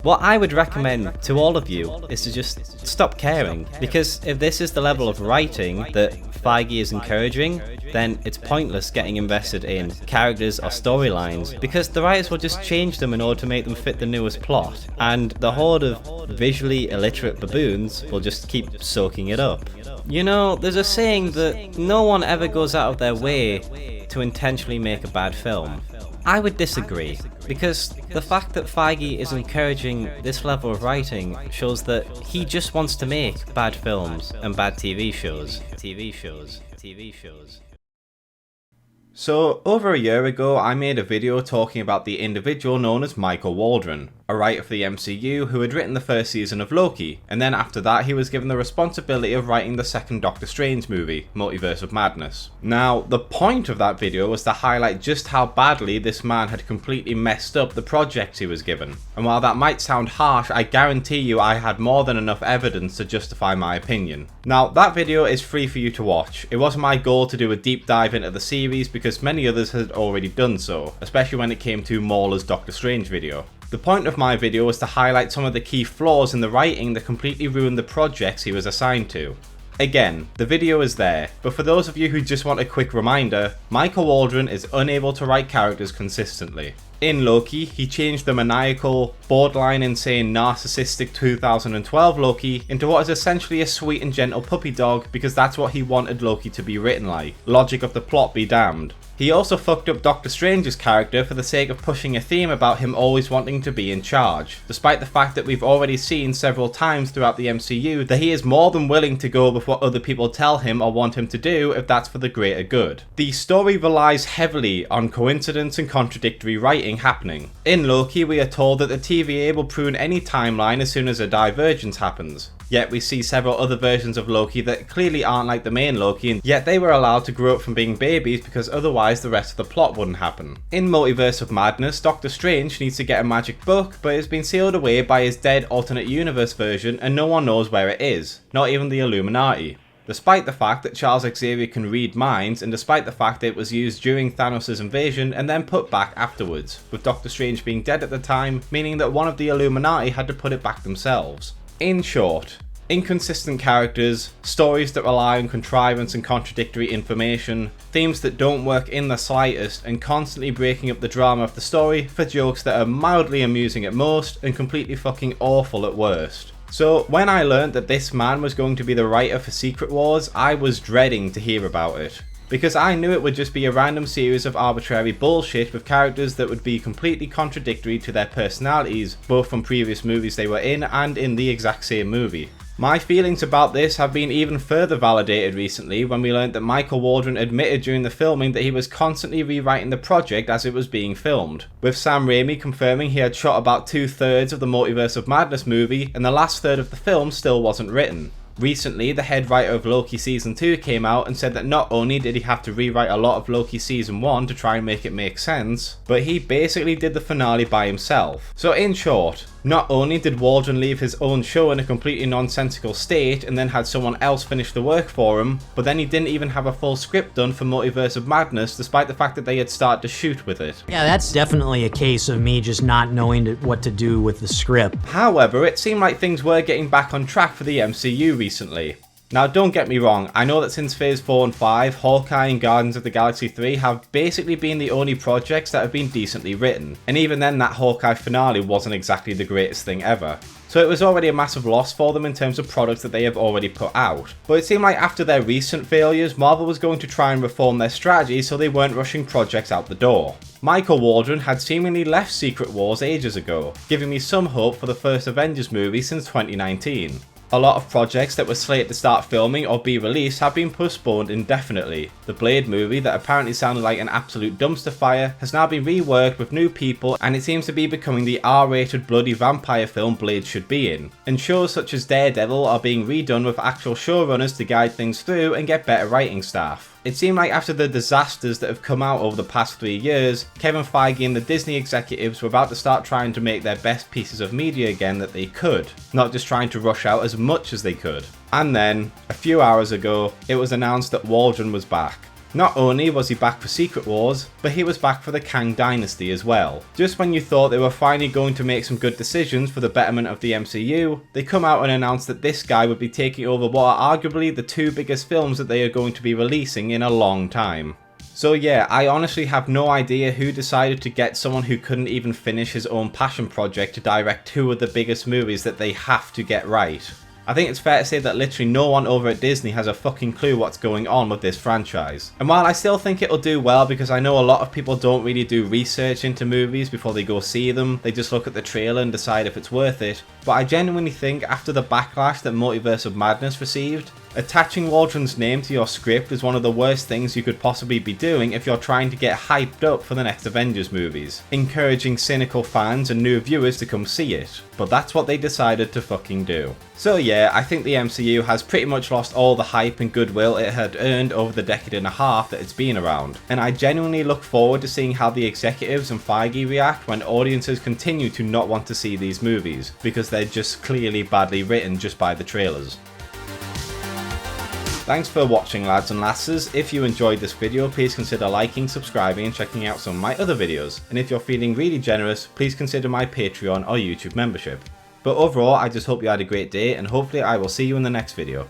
What I would recommend to all of you is to just stop caring, because if this is the level of writing that Feige is encouraging, then it's pointless getting invested in characters or storylines, because the writers will just change them in order to make them fit the newest plot, and the horde of visually illiterate baboons will just keep soaking it up. You know, there's a saying that no one ever goes out of their way to intentionally make a bad film. I would disagree, because the fact that Feige is encouraging this level of writing shows that he just wants to make bad films and bad TV shows. So, over a year ago, I made a video talking about the individual known as Michael Waldron, a writer for the MCU who had written the first season of Loki, and then after that he was given the responsibility of writing the second Doctor Strange movie, Multiverse of Madness. Now, the point of that video was to highlight just how badly this man had completely messed up the projects he was given. And while that might sound harsh, I guarantee you I had more than enough evidence to justify my opinion. Now, that video is free for you to watch. It wasn't my goal to do a deep dive into the series because many others had already done so, especially when it came to Mauler's Doctor Strange video. The point of my video was to highlight some of the key flaws in the writing that completely ruined the projects he was assigned to. Again, the video is there, but for those of you who just want a quick reminder, Michael Waldron is unable to write characters consistently. In Loki, he changed the maniacal, borderline insane, narcissistic 2012 Loki into what is essentially a sweet and gentle puppy dog because that's what he wanted Loki to be written like. Logic of the plot be damned. He also fucked up Doctor Strange's character for the sake of pushing a theme about him always wanting to be in charge, despite the fact that we've already seen several times throughout the MCU that he is more than willing to go with what other people tell him or want him to do if that's for the greater good. The story relies heavily on coincidence and contradictory writing happening. In Loki, we are told that the TVA will prune any timeline as soon as a divergence happens. Yet we see several other versions of Loki that clearly aren't like the main Loki, and yet they were allowed to grow up from being babies because otherwise the rest of the plot wouldn't happen. In Multiverse of Madness, Doctor Strange needs to get a magic book, but it's been sealed away by his dead alternate universe version and no one knows where it is, not even the Illuminati. Despite the fact that Charles Xavier can read minds, and despite the fact that it was used during Thanos' invasion and then put back afterwards, with Doctor Strange being dead at the time, meaning that one of the Illuminati had to put it back themselves. In short, inconsistent characters, stories that rely on contrivance and contradictory information, themes that don't work in the slightest, and constantly breaking up the drama of the story for jokes that are mildly amusing at most and completely fucking awful at worst. So when I learned that this man was going to be the writer for Sceret Wars, I was dreading to hear about it. Because I knew it would just be a random series of arbitrary bullshit with characters that would be completely contradictory to their personalities, both from previous movies they were in and in the exact same movie. My feelings about this have been even further validated recently when we learned that Michael Waldron admitted during the filming that he was constantly rewriting the project as it was being filmed, with Sam Raimi confirming he had shot about 2/3 of the Multiverse of Madness movie and the last third of the film still wasn't written. Recently, the head writer of Loki Season 2 came out and said that not only did he have to rewrite a lot of Loki Season 1 to try and make it make sense, but he basically did the finale by himself. So in short, not only did Waldron leave his own show in a completely nonsensical state and then had someone else finish the work for him, but then he didn't even have a full script done for Multiverse of Madness despite the fact that they had started to shoot with it. Yeah, that's definitely a case of me just not knowing what to do with the script. However, it seemed like things were getting back on track for the MCU recently. Now don't get me wrong, I know that since Phase 4 and 5, Hawkeye and Guardians of the Galaxy 3 have basically been the only projects that have been decently written, and even then that Hawkeye finale wasn't exactly the greatest thing ever. So it was already a massive loss for them in terms of products that they have already put out. But it seemed like after their recent failures, Marvel was going to try and reform their strategy so they weren't rushing projects out the door. Michael Waldron had seemingly left Sceret Wars ages ago, giving me some hope for the first Avengers movie since 2019. A lot of projects that were slated to start filming or be released have been postponed indefinitely. The Blade movie, that apparently sounded like an absolute dumpster fire, has now been reworked with new people and it seems to be becoming the R-rated bloody vampire film Blade should be in. And shows such as Daredevil are being redone with actual showrunners to guide things through and get better writing staff. It seemed like after the disasters that have come out over the past 3 years, Kevin Feigi and the Disney executives were about to start trying to make their best pieces of media again that they could, not just trying to rush out as much as they could. And then, a few hours ago, it was announced that Waldron was back. Not only was he back for Sceret Wars, but he was back for the Kang Dynasty as well. Just when you thought they were finally going to make some good decisions for the betterment of the MCU, they come out and announce that this guy would be taking over what are arguably the two biggest films that they are going to be releasing in a long time. So yeah, I honestly have no idea who decided to get someone who couldn't even finish his own passion project to direct two of the biggest movies that they have to get right. I think it's fair to say that literally no one over at Disney has a fucking clue what's going on with this franchise. And while I still think it'll do well, because I know a lot of people don't really do research into movies before they go see them, they just look at the trailer and decide if it's worth it, but I genuinely think after the backlash that Multiverse of Madness received, attaching Waldron's name to your script is one of the worst things you could possibly be doing if you're trying to get hyped up for the next Avengers movies, encouraging cynical fans and new viewers to come see it. But that's what they decided to fucking do. So yeah, I think the MCU has pretty much lost all the hype and goodwill it had earned over the decade and a half that it's been around. And I genuinely look forward to seeing how the executives and Feige react when audiences continue to not want to see these movies, because they're just clearly badly written just by the trailers. Thanks for watching, lads and lasses. If you enjoyed this video, please consider liking, subscribing and checking out some of my other videos. And if you're feeling really generous, please consider my Patreon or YouTube membership. But overall, I just hope you had a great day, and hopefully I will see you in the next video.